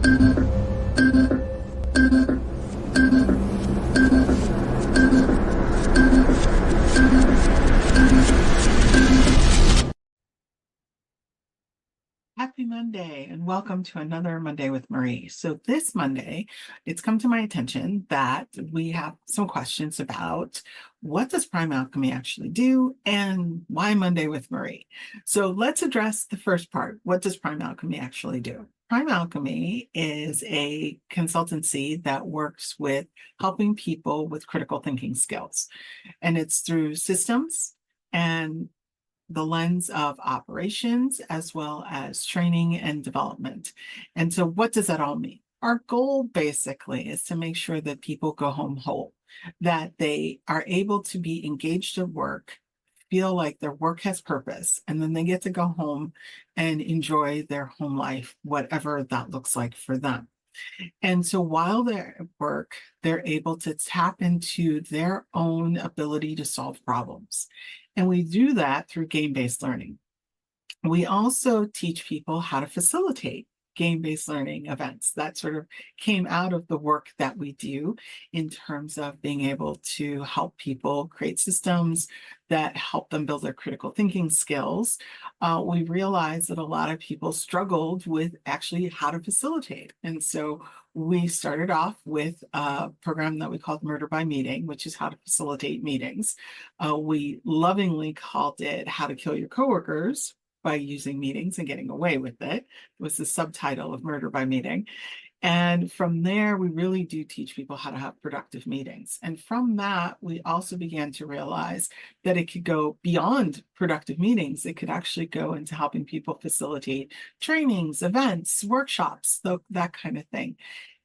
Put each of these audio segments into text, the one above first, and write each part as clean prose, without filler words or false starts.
Happy Monday and welcome to another Monday with Marie. So this Monday, it's come to my attention that we have some questions about what does Prime Alchemy actually do and why Monday with Marie. So let's address the first part. What does Prime Alchemy actually do? Prime Alchemy is a consultancy that works with helping people with critical thinking skills. And it's through systems and the lens of operations as well as training and development. And so what does that all mean? Our goal basically is to make sure that people go home whole, that they are able to be engaged at work, feel like their work has purpose, and then they get to go home and enjoy their home life, whatever that looks like for them. And so while they're at work, they're able to tap into their own ability to solve problems. And we do that through game-based learning. We also teach people how to facilitate game-based learning events. That sort of came out of the work that we do in terms of being able to help people create systems that help them build their critical thinking skills. We realized that a lot of people struggled with actually how to facilitate. And so we started off with a program that we called Murder by Meeting, which is how to facilitate meetings. We lovingly called it How to Kill Your Coworkers by Using Meetings and Getting Away with It. It was the subtitle of Murder by Meeting. And from there, we really do teach people how to have productive meetings. And from that, we also began to realize that it could go beyond productive meetings. It could actually go into helping people facilitate trainings, events, workshops, that kind of thing.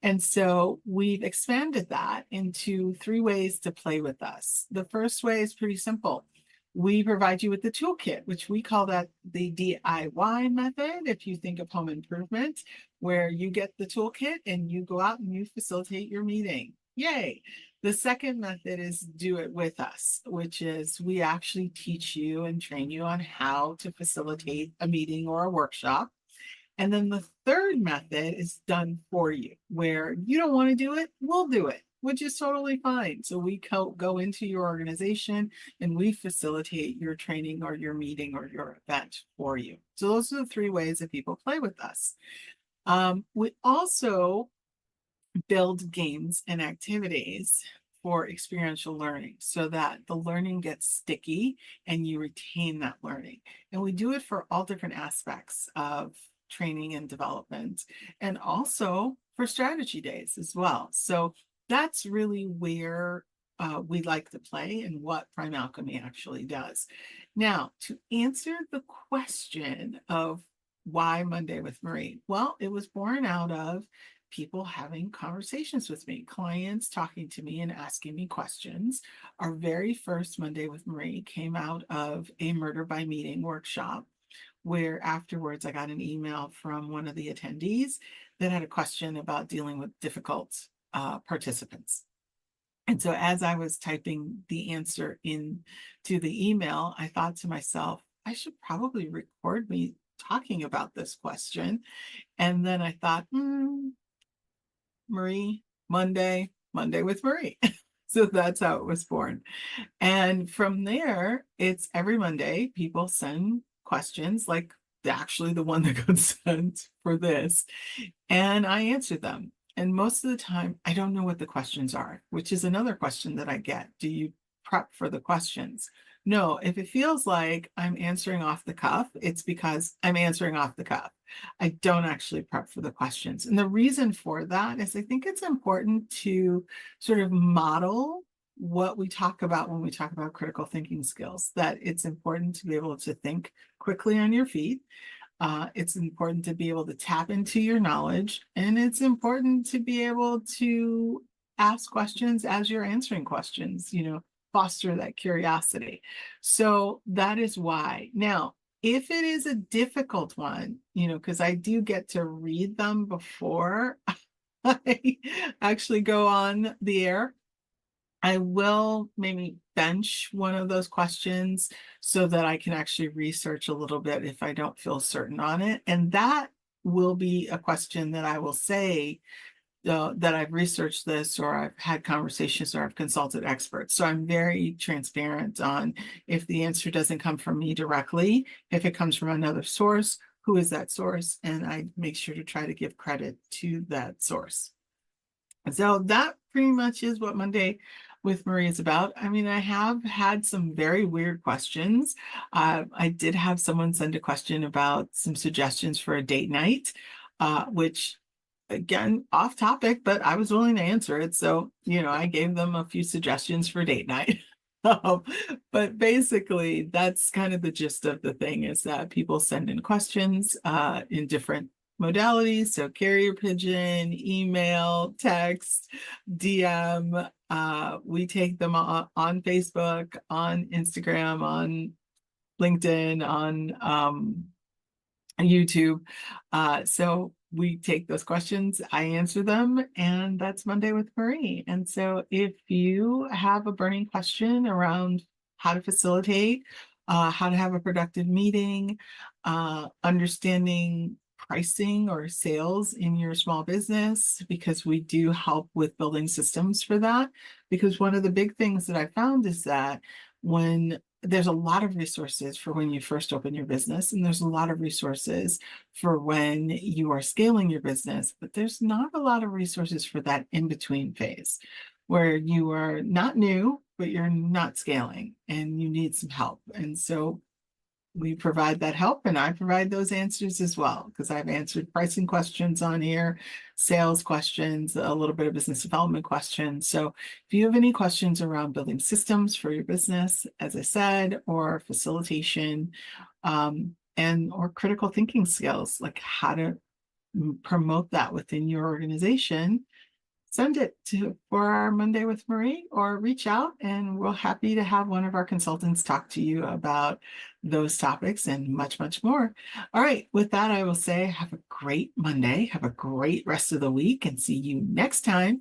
And so we've expanded that into 3 ways to play with us. The first way is pretty simple. We provide you with the toolkit, which we call that the DIY method. If you think of home improvement, where you get the toolkit and you go out and you facilitate your meeting. Yay. The second method is do it with us, which is we actually teach you and train you on how to facilitate a meeting or a workshop. And then the third method is done for you, where you don't want to do it, we'll do it, which is totally fine. So we go into your organization and we facilitate your training or your meeting or your event for you. So those are the 3 ways that people play with us. We also build games and activities for experiential learning so that the learning gets sticky and you retain that learning. And we do it for all different aspects of training and development, and also for strategy days as well. So that's really where we like to play and what Prime Alchemy actually does. Now, to answer the question of why Monday with Marie, well, it was born out of people having conversations with me, clients talking to me and asking me questions. Our very first Monday with Marie came out of a Murder by Meeting workshop, where afterwards I got an email from one of the attendees that had a question about dealing with difficult participants. And so as I was typing the answer into the email, I thought to myself, I should probably record me talking about this question. And then I thought, Marie, Monday with Marie. So that's how it was born. And from there, it's every Monday, people send questions like actually the one that got sent for this, and I answer them. And most of the time, I don't know what the questions are, which is another question that I get. Do you prep for the questions? No, if it feels like I'm answering off the cuff, it's because I'm answering off the cuff. I don't actually prep for the questions. And the reason for that is I think it's important to sort of model what we talk about when we talk about critical thinking skills, that it's important to be able to think quickly on your feet. It's important to be able to tap into your knowledge, and it's important to be able to ask questions as you're answering questions, foster that curiosity. So that is why. Now, if it is a difficult one, because I do get to read them before I actually go on the air, I will maybe bench one of those questions so that I can actually research a little bit if I don't feel certain on it. And that will be a question that I will say that I've researched this, or I've had conversations, or I've consulted experts. So I'm very transparent on if the answer doesn't come from me directly, if it comes from another source, who is that source? And I make sure to try to give credit to that source. So that pretty much is what Monday with Marie is about. I mean, I have had some very weird questions. I did have someone send a question about some suggestions for a date night, which again, off topic, but I was willing to answer it. So, I gave them a few suggestions for date night. Um, but basically, that's kind of the gist of the thing, is that people send in questions in different modalities. So carrier pigeon, email, text, DM. We take them on Facebook, on Instagram, on LinkedIn, on YouTube. So we take those questions, I answer them, and that's Monday with Marie. And so if you have a burning question around how to facilitate, how to have a productive meeting, understanding pricing or sales in your small business, because we do help with building systems for that. Because one of the big things that I found is that when there's a lot of resources for when you first open your business, and there's a lot of resources for when you are scaling your business, but there's not a lot of resources for that in-between phase where you are not new, but you're not scaling and you need some help. And so we provide that help, and I provide those answers as well, because I've answered pricing questions on here, sales questions, a little bit of business development questions. So if you have any questions around building systems for your business, as I said, or facilitation, or critical thinking skills, like how to promote that within your organization, send it for our Monday with Marie, or reach out, and we're happy to have one of our consultants talk to you about those topics and much, much more. All right, with that, I will say have a great Monday, have a great rest of the week, and see you next time.